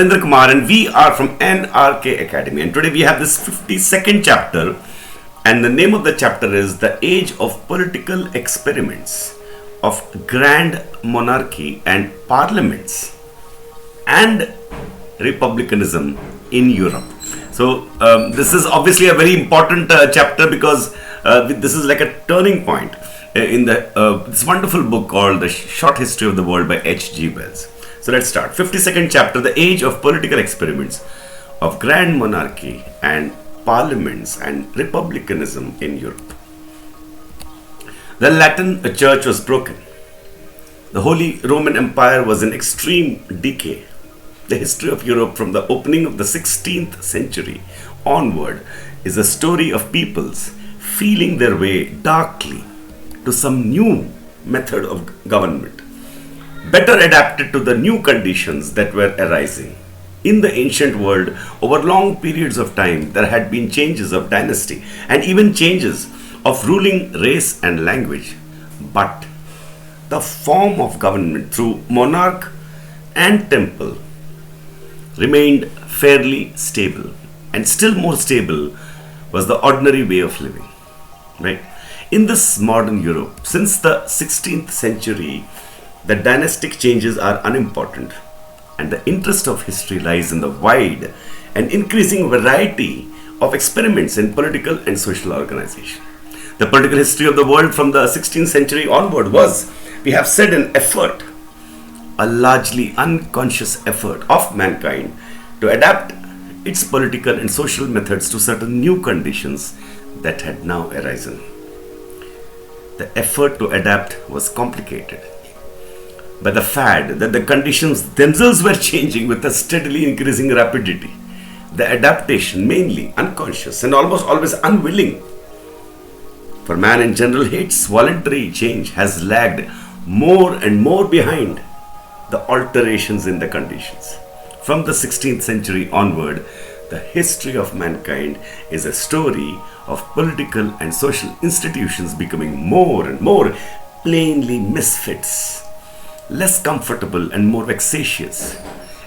Kumar, and we are from NRK Academy, and today we have this 52nd chapter, and the name of the chapter is The Age of Political Experiments of Grand Monarchy and Parliaments and Republicanism in Europe. So this is obviously a very important chapter because this is like a turning point in this wonderful book called The Short History of the World by H.G. Wells. So let's start. 52nd chapter, The Age of Political Experiments of Grand Monarchy and Parliaments and Republicanism in Europe. The Latin Church was broken. The Holy Roman Empire was in extreme decay. The history of Europe from the opening of the 16th century onward is a story of peoples feeling their way darkly to some new method of government, better adapted to the new conditions that were arising. In the ancient world, over long periods of time, there had been changes of dynasty and even changes of ruling race and language. But the form of government through monarch and temple remained fairly stable, and still more stable was the ordinary way of living. Right? In this modern Europe, since the 16th century, the dynastic changes are unimportant, and the interest of history lies in the wide and increasing variety of experiments in political and social organization. The political history of the world from the 16th century onward was, we have said, an effort, a largely unconscious effort of mankind to adapt its political and social methods to certain new conditions that had now arisen. The effort to adapt was complicated by the fact that the conditions themselves were changing with a steadily increasing rapidity. The adaptation, mainly unconscious and almost always unwilling, for man in general hates voluntary change, has lagged more and more behind the alterations in the conditions. From the 16th century onward, the history of mankind is a story of political and social institutions becoming more and more plainly misfits, less comfortable and more vexatious,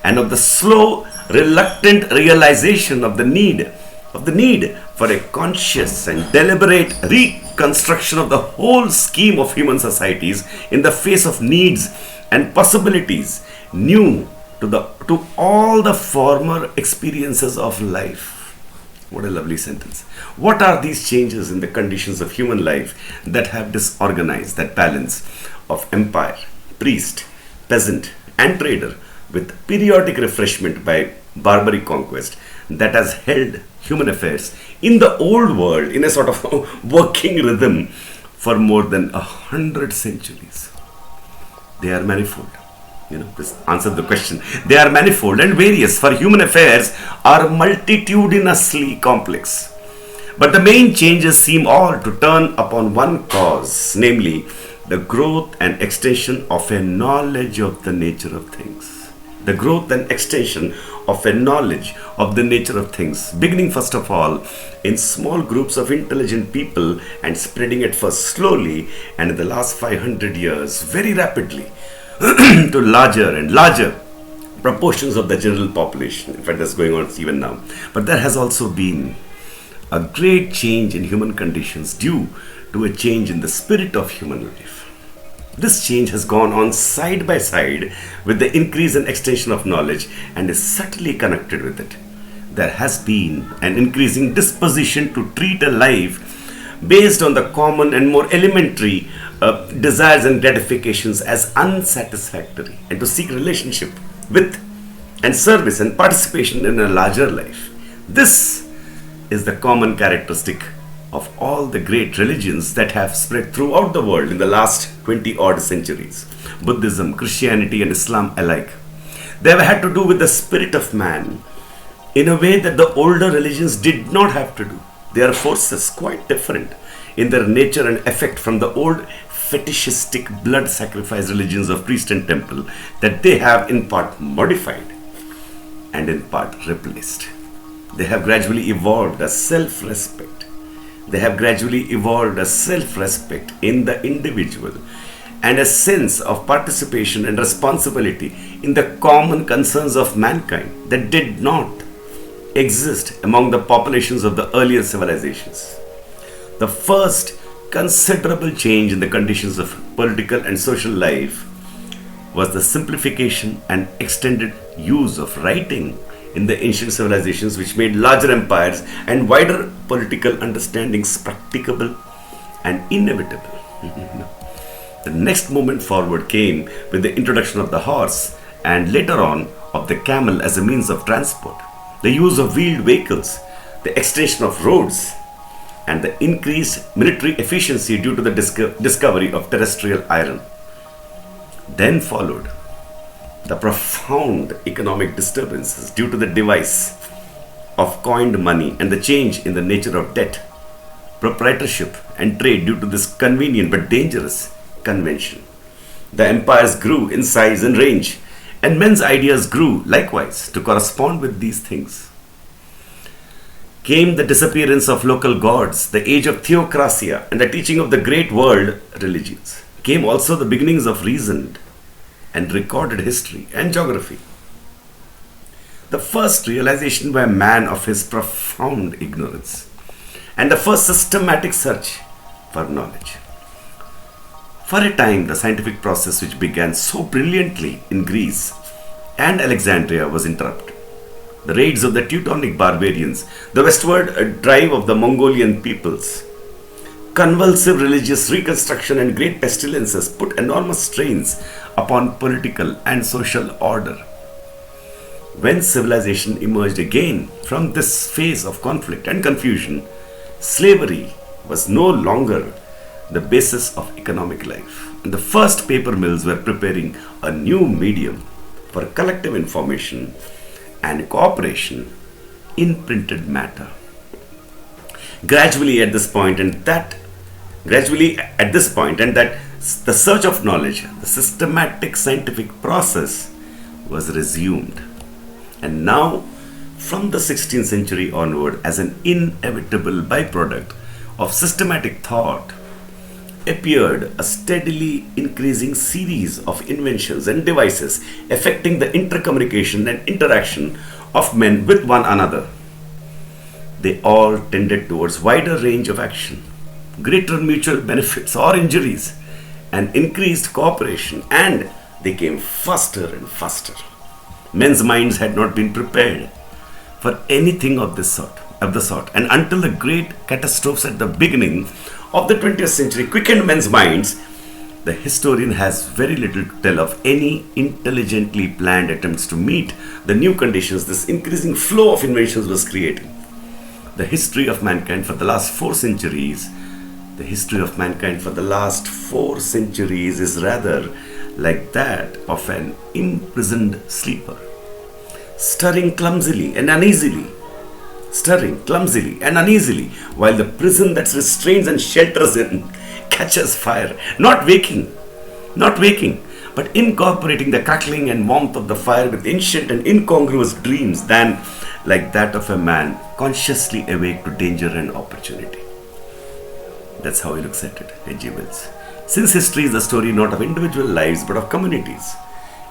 and of the slow, reluctant realization of the need for a conscious and deliberate reconstruction of the whole scheme of human societies in the face of needs and possibilities new to all the former experiences of life. What a lovely sentence. What are these changes in the conditions of human life that have disorganized that balance of empire, priest, peasant, and trader with periodic refreshment by barbaric conquest that has held human affairs in the old world in a sort of working rhythm for more than 100 centuries? They are manifold. This answers the question. They are manifold and various, for human affairs are multitudinously complex. But the main changes seem all to turn upon one cause, namely the growth and extension of a knowledge of the nature of things. The growth and extension of a knowledge of the nature of things, beginning first of all in small groups of intelligent people and spreading it first slowly, and in the last 500 years very rapidly to larger and larger proportions of the general population. In fact, that's going on even now. But there has also been a great change in human conditions due to a change in the spirit of human life. This change has gone on side by side with the increase and extension of knowledge and is subtly connected with it. There has been an increasing disposition to treat a life based on the common and more elementary desires and gratifications as unsatisfactory, and to seek relationship with and service and participation in a larger life. This is the common characteristic of all the great religions that have spread throughout the world in the last 20 odd centuries. Buddhism, Christianity, and Islam alike. They have had to do with the spirit of man in a way that the older religions did not have to do. They are forces quite different in their nature and effect from the old fetishistic blood sacrifice religions of priest and temple that they have in part modified and in part replaced. They have gradually evolved a self-respect. They have gradually evolved a self-respect in the individual and a sense of participation and responsibility in the common concerns of mankind that did not exist among the populations of the earlier civilizations. The first considerable change in the conditions of political and social life was the simplification and extended use of writing in the ancient civilizations, which made larger empires and wider political understandings practicable and inevitable. The next movement forward came with the introduction of the horse and later on of the camel as a means of transport, the use of wheeled vehicles, the extension of roads, and the increased military efficiency due to the discovery of terrestrial iron. Then followed the profound economic disturbances due to the device of coined money and the change in the nature of debt, proprietorship, and trade due to this convenient but dangerous convention. The empires grew in size and range, and men's ideas grew likewise to correspond with these things. Came the disappearance of local gods, the age of theocracia, and the teaching of the great world religions. Came also the beginnings of reasoned and recorded history and geography. The first realization by man of his profound ignorance, and the first systematic search for knowledge. For a time, the scientific process which began so brilliantly in Greece and Alexandria was interrupted. The raids of the Teutonic barbarians, the westward drive of the Mongolian peoples, convulsive religious reconstruction and great pestilences put enormous strains upon political and social order. When civilization emerged again from this phase of conflict and confusion, slavery was no longer the basis of economic life, and the first paper mills were preparing a new medium for collective information and cooperation in printed matter. Gradually at this point and that the search of knowledge, the systematic scientific process was resumed. And now, from the 16th century onward, as an inevitable byproduct of systematic thought, appeared a steadily increasing series of inventions and devices affecting the intercommunication and interaction of men with one another. They all tended towards wider range of action, greater mutual benefits or injuries, and increased cooperation, and they came faster and faster. Men's minds had not been prepared for anything of the sort, and until the great catastrophes at the beginning of the 20th century quickened men's minds, the historian has very little to tell of any intelligently planned attempts to meet the new conditions this increasing flow of inventions was creating. The history of mankind for the last 4 centuries is rather like that of an imprisoned sleeper, stirring clumsily and uneasily, while the prison that restrains and shelters him catches fire, not waking, but incorporating the crackling and warmth of the fire with ancient and incongruous dreams than like that of a man consciously awake to danger and opportunity. That's how he looks at it, H.G. Wells. Since history is the story not of individual lives but of communities,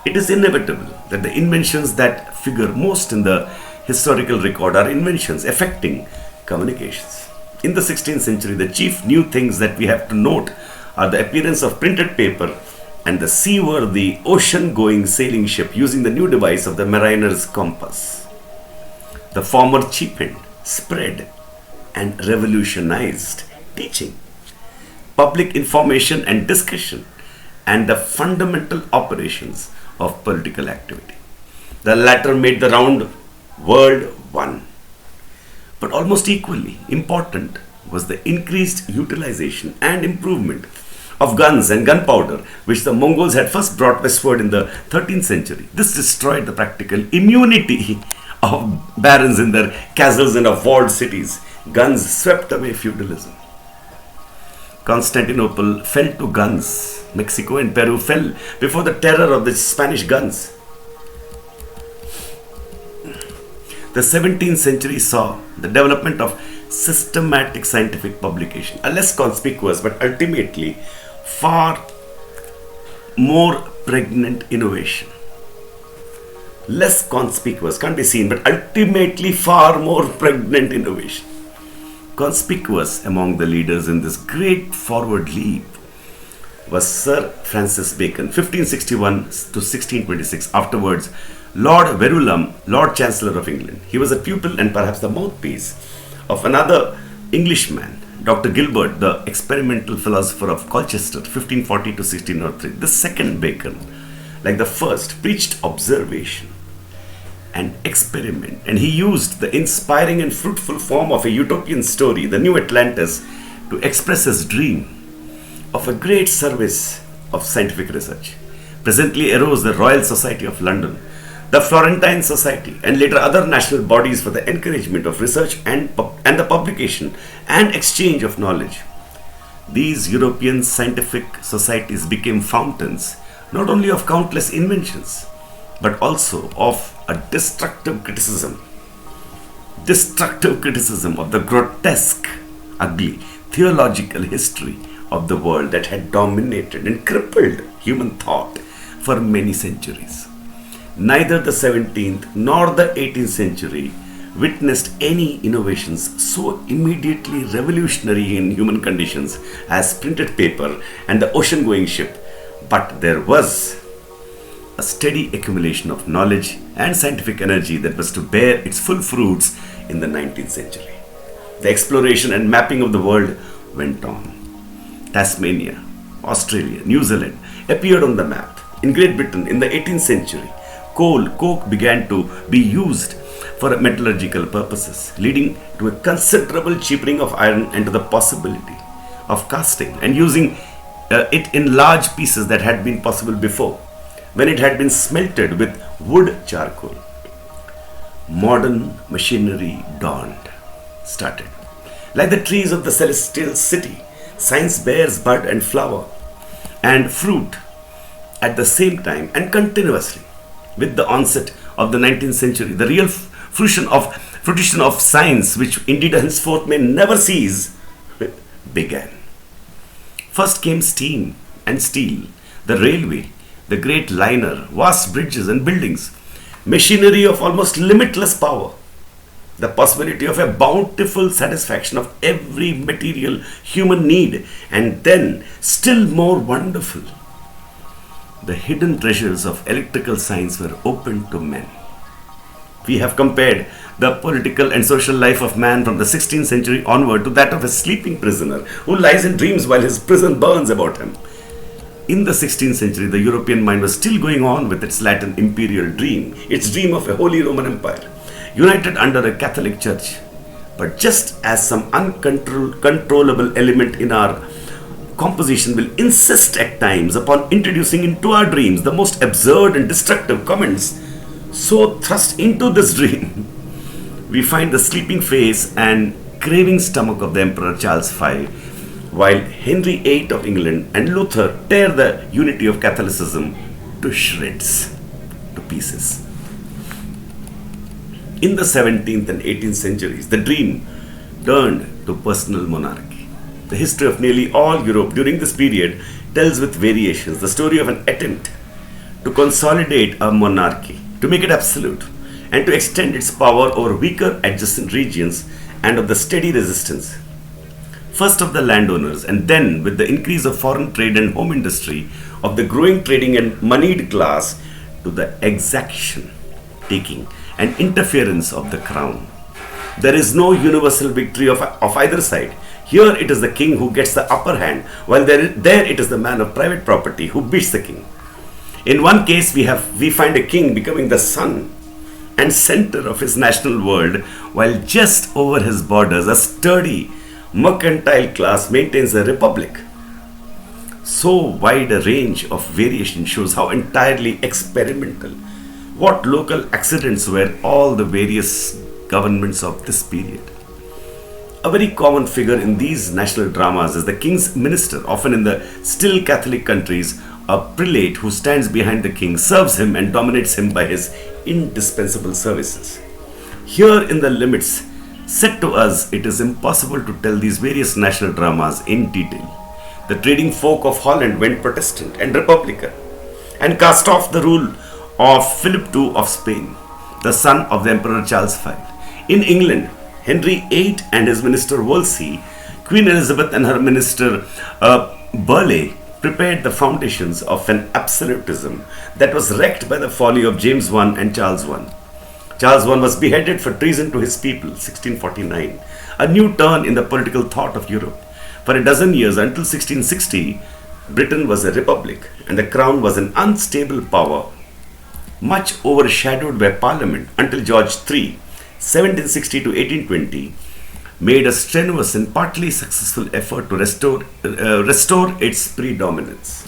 it is inevitable that the inventions that figure most in the historical record are inventions affecting communications. In the 16th century, the chief new things that we have to note are the appearance of printed paper and the seaworthy ocean-going sailing ship using the new device of the mariner's compass. The former cheapened, spread, and revolutionized teaching, public information and discussion, and the fundamental operations of political activity. The latter made the round world one. But almost equally important was the increased utilization and improvement of guns and gunpowder, which the Mongols had first brought westward in the 13th century. This destroyed the practical immunity of barons in their castles and of walled cities. Guns swept away feudalism. Constantinople fell to guns. Mexico and Peru fell before the terror of the Spanish guns. The 17th century saw the development of systematic scientific publication, a less conspicuous but ultimately far more pregnant innovation. Less conspicuous, can't be seen, but ultimately far more pregnant innovation. Conspicuous among the leaders in this great forward leap was Sir Francis Bacon, 1561 to 1626, afterwards Lord Verulam, Lord Chancellor of England. He was a pupil and perhaps the mouthpiece of another Englishman, Dr. Gilbert, the experimental philosopher of Colchester, 1540 to 1603. The second Bacon, like the first, preached observation and experiment, and he used the inspiring and fruitful form of a utopian story, the New Atlantis, to express his dream of a great service of scientific research. Presently arose the Royal Society of London, the Florentine Society, and later other national bodies for the encouragement of research and the publication and exchange of knowledge. These European scientific societies became fountains not only of countless inventions, but also of a destructive criticism of the grotesque, ugly, theological history of the world that had dominated and crippled human thought for many centuries. Neither the 17th nor the 18th century witnessed any innovations so immediately revolutionary in human conditions as printed paper and the ocean-going ship, but there was a steady accumulation of knowledge and scientific energy that was to bear its full fruits in the 19th century. The exploration and mapping of the world went on. Tasmania, Australia, New Zealand appeared on the map. In Great Britain, in the 18th century, coke began to be used for metallurgical purposes, leading to a considerable cheapening of iron and to the possibility of casting and using it in large pieces that had been possible before, when it had been smelted with wood charcoal. Modern machinery started. Like the trees of the celestial city, science bears bud and flower and fruit at the same time and continuously. With the onset of the 19th century, the real fruition of science, which indeed henceforth may never cease, began. First came steam and steel, the railway, the great liner, vast bridges and buildings, machinery of almost limitless power, the possibility of a bountiful satisfaction of every material human need, and then, still more wonderful, the hidden treasures of electrical science were opened to men. We have compared the political and social life of man from the 16th century onward to that of a sleeping prisoner who lies and dreams while his prison burns about him. In the 16th century, the European mind was still going on with its Latin imperial dream, its dream of a Holy Roman Empire, united under a Catholic Church. But just as some uncontrollable element in our composition will insist at times upon introducing into our dreams the most absurd and destructive comments, so thrust into this dream, we find the sleeping face and craving stomach of the Emperor Charles V, while Henry VIII of England and Luther tear the unity of Catholicism to shreds, to pieces. In the 17th and 18th centuries, the dream turned to personal monarchy. The history of nearly all Europe during this period tells with variations the story of an attempt to consolidate a monarchy, to make it absolute, and to extend its power over weaker adjacent regions, and of the steady resistance, first of the landowners, and then with the increase of foreign trade and home industry, of the growing trading and moneyed class, to the exaction, taking, and interference of the crown. There is no universal victory of either side. Here it is the king who gets the upper hand, while there it is the man of private property who beats the king. In one case, we find a king becoming the sun and center of his national world, while just over his borders a sturdy mercantile class maintains a republic. So wide a range of variation shows how entirely experimental, what local accidents were all the various governments of this period. A very common figure in these national dramas is the king's minister, often in the still Catholic countries, a prelate who stands behind the king, serves him and dominates him by his indispensable services. Here in the limits set to us, it is impossible to tell these various national dramas in detail. The trading folk of Holland went Protestant and Republican. and cast off the rule of Philip II of Spain, the son of the Emperor Charles V. In England, Henry VIII and his minister Wolsey, Queen Elizabeth and her minister Burleigh prepared the foundations of an absolutism that was wrecked by the folly of James I and Charles I. Charles I was beheaded for treason to his people, 1649, a new turn in the political thought of Europe. For a dozen years, until 1660, Britain was a republic and the crown was an unstable power, much overshadowed by Parliament, until George III, 1760 to 1820, made a strenuous and partly successful effort to restore its predominance.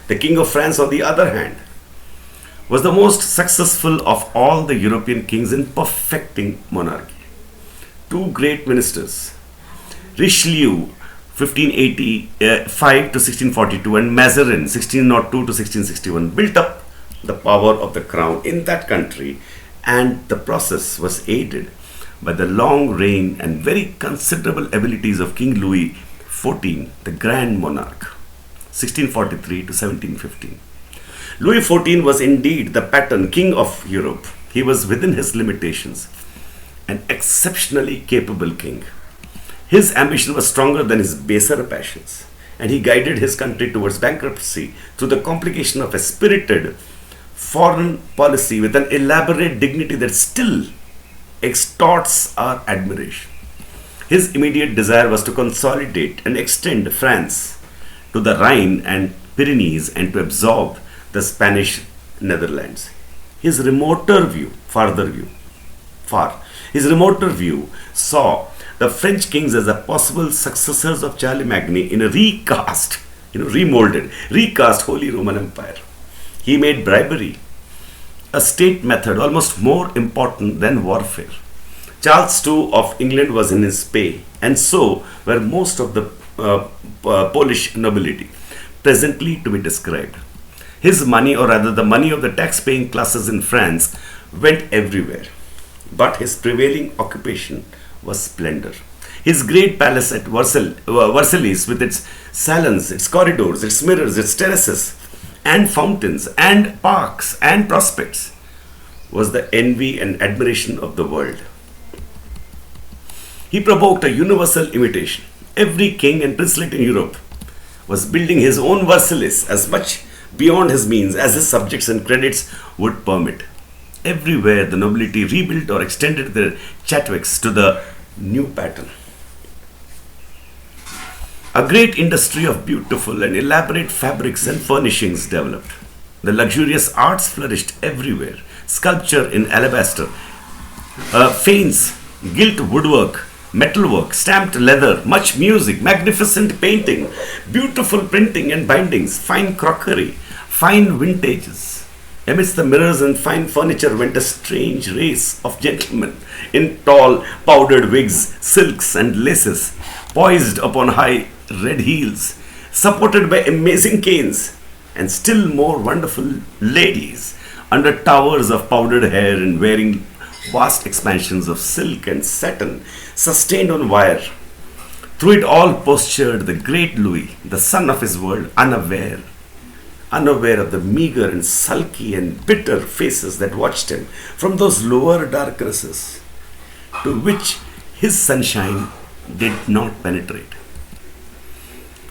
The King of France, on the other hand, was the most successful of all the European kings in perfecting monarchy. Two great ministers, Richelieu 1585 to 1642 and Mazarin 1602 to 1661, built up the power of the crown in that country, and the process was aided by the long reign and very considerable abilities of King Louis XIV, the Grand Monarch, 1643 to 1715. Louis XIV was indeed the pattern king of Europe. He was, within his limitations, an exceptionally capable king. His ambition was stronger than his baser passions, and he guided his country towards bankruptcy through the complication of a spirited foreign policy with an elaborate dignity that still extorts our admiration. His immediate desire was to consolidate and extend France to the Rhine and Pyrenees and to absorb the Spanish Netherlands. His remoter view saw the French kings as the possible successors of Charlie Magny in a recast Holy Roman Empire. He made bribery a state method almost more important than warfare. Charles II of England was in his pay, and so were most of the Polish nobility, presently to be described. His money, or rather the money of the tax-paying classes in France, went everywhere. But his prevailing occupation was splendor. His great palace at Versailles, with its salons, its corridors, its mirrors, its terraces, and fountains, and parks, and prospects, was the envy and admiration of the world. He provoked a universal imitation. Every king and princelet in Europe was building his own Versailles as much beyond his means as his subjects and credits would permit. Everywhere the nobility rebuilt or extended their Chatwicks to the new pattern. A great industry of beautiful and elaborate fabrics and furnishings developed. The luxurious arts flourished everywhere. Sculpture in alabaster, fanes, gilt woodwork, metalwork, stamped leather, much music, magnificent painting, beautiful printing and bindings, fine crockery, fine vintages. Amidst the mirrors and fine furniture went a strange race of gentlemen in tall powdered wigs, silks and laces, poised upon high red heels, supported by amazing canes, and still more wonderful ladies under towers of powdered hair and wearing vast expansions of silk and satin sustained on wire. Through it all postured the great Louis, the son of his world, unaware of the meager and sulky and bitter faces that watched him from those lower darknesses to which his sunshine did not penetrate.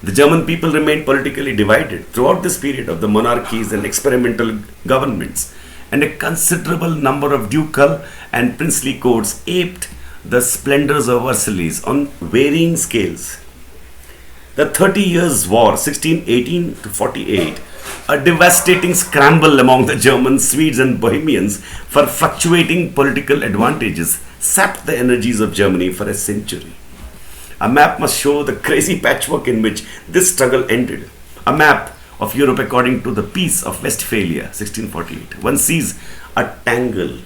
The German people remained politically divided throughout this period of the monarchies and experimental governments, and a considerable number of ducal and princely courts aped the splendors of Versailles on varying scales. The 30 Years' War, 1618 to 48, a devastating scramble among the Germans, Swedes and Bohemians for fluctuating political advantages, sapped the energies of Germany for a century. A map must show the crazy patchwork in which this struggle ended. A map of Europe according to the Peace of Westphalia, 1648. One sees a tangle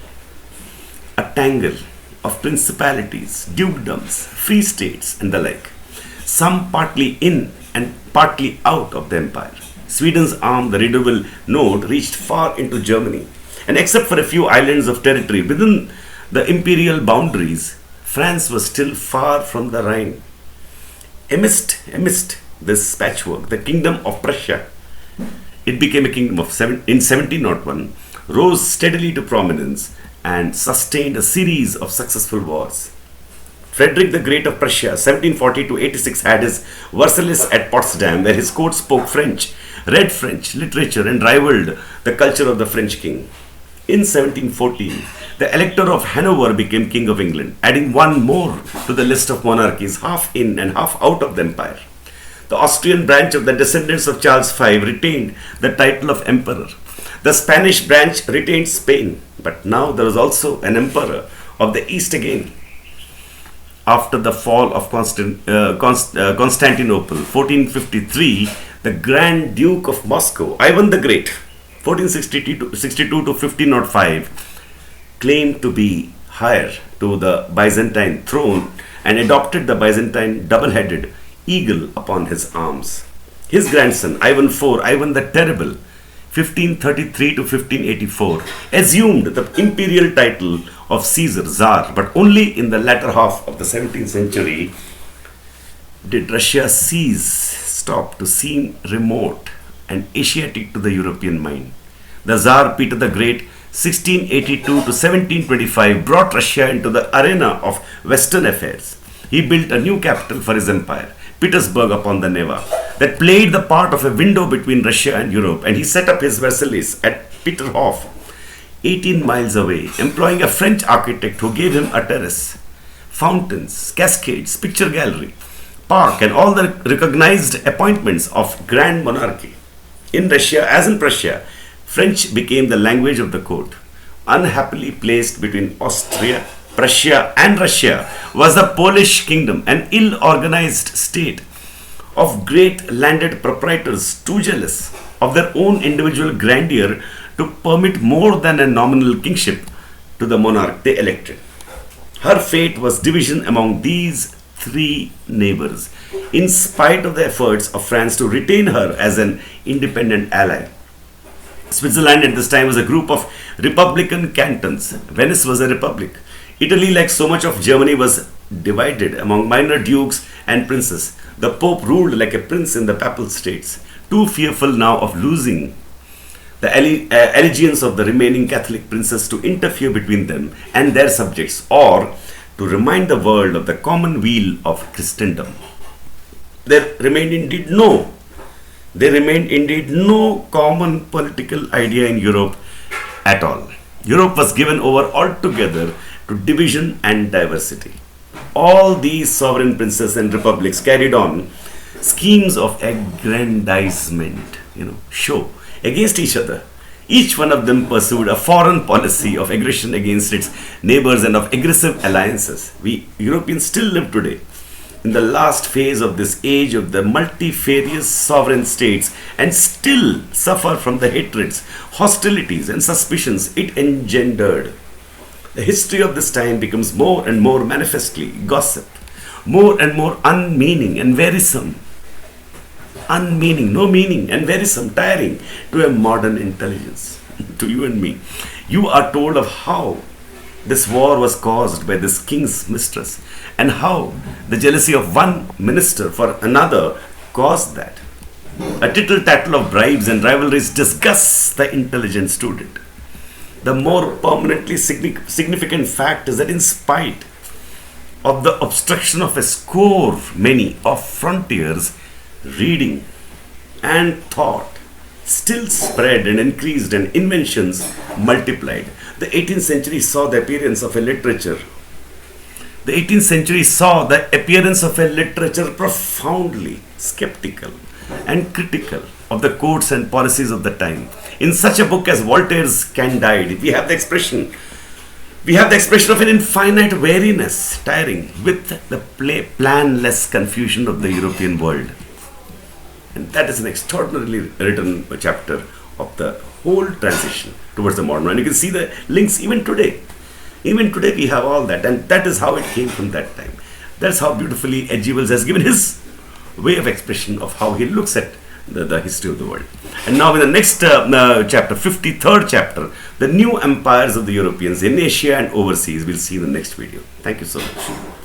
of principalities, dukedoms, free states and the like, some partly in and partly out of the empire. Sweden's arm, the redoubtable node, reached far into Germany, and except for a few islands of territory within the imperial boundaries, France was still far from the Rhine. Amidst this patchwork, the kingdom of Prussia, It became a kingdom in 1701, rose steadily to prominence, and sustained a series of successful wars. Frederick the Great of Prussia, 1740 to 86, had his Versailles at Potsdam, where his court spoke French, read French literature, and rivaled the culture of the French king. In 1714, the Elector of Hanover became King of England, adding one more to the list of monarchies, half in and half out of the empire. The Austrian branch of the descendants of Charles V retained the title of Emperor. The Spanish branch retained Spain, but now there was also an Emperor of the East again. After the fall of Constantinople, 1453, the Grand Duke of Moscow, Ivan the Great, 1462 to 1505, claimed to be heir to the Byzantine throne and adopted the Byzantine double-headed eagle upon his arms. His grandson, Ivan IV, Ivan the Terrible, 1533 to 1584, assumed the imperial title of Caesar, Tsar, but only in the latter half of the 17th century did Russia stop to seem remote and Asiatic to the European mind. The Tsar Peter the Great, 1682 to 1725, brought Russia into the arena of Western affairs. He built a new capital for his empire, Petersburg upon the Neva, that played the part of a window between Russia and Europe, and he set up his Versailles at Peterhof, 18 miles away, employing a French architect who gave him a terrace, fountains, cascades, picture gallery, park, and all the recognized appointments of grand monarchy. In Russia, as in Prussia, French became the language of the court. Unhappily placed between Austria, Prussia, and Russia was the Polish kingdom, an ill-organized state of great landed proprietors too jealous of their own individual grandeur to permit more than a nominal kingship to the monarch they elected. Her fate was division among these three neighbors, in spite of the efforts of France to retain her as an independent ally. Switzerland at this time was a group of republican cantons. Venice was a republic. Italy, like so much of Germany, was divided among minor dukes and princes. The Pope ruled like a prince in the Papal States, too fearful now of losing the allegiance of the remaining Catholic princes to interfere between them and their subjects, or to remind the world of the common weal of Christendom. There remained indeed no common political idea in Europe at all. Europe was given over altogether to division and diversity. All these sovereign princes and republics carried on schemes of aggrandizement, show against each other. Each one of them pursued a foreign policy of aggression against its neighbors and of aggressive alliances. We Europeans still live today in the last phase of this age of the multifarious sovereign states and still suffer from the hatreds, hostilities, and suspicions it engendered. The history of this time becomes more and more manifestly gossip, more and more unmeaning and wearisome. No meaning and wearisome, tiring to a modern intelligence, to you and me. You are told of how this war was caused by this king's mistress, and how the jealousy of one minister for another caused that. A tittle-tattle of bribes and rivalries disgusts the intelligent student. The more permanently significant fact is that in spite of the obstruction of a score many of frontiers, reading and thought still spread and increased and inventions multiplied. The 18th century saw the appearance of a literature. Profoundly skeptical and critical of the courts and policies of the time. In such a book as Voltaire's Candide, we have the expression of an infinite weariness, tiring with the planless confusion of the European world. And that is an extraordinarily written chapter of the whole transition towards the modern one. You can see the links even today. Even today we have all that, and that is how it came from that time. That's how beautifully H.G. Wells has given his way of expression of how he looks at the history of the world. And now in the next chapter, 53rd chapter, the new empires of the Europeans in Asia and overseas, we'll see in the next video. Thank you so much.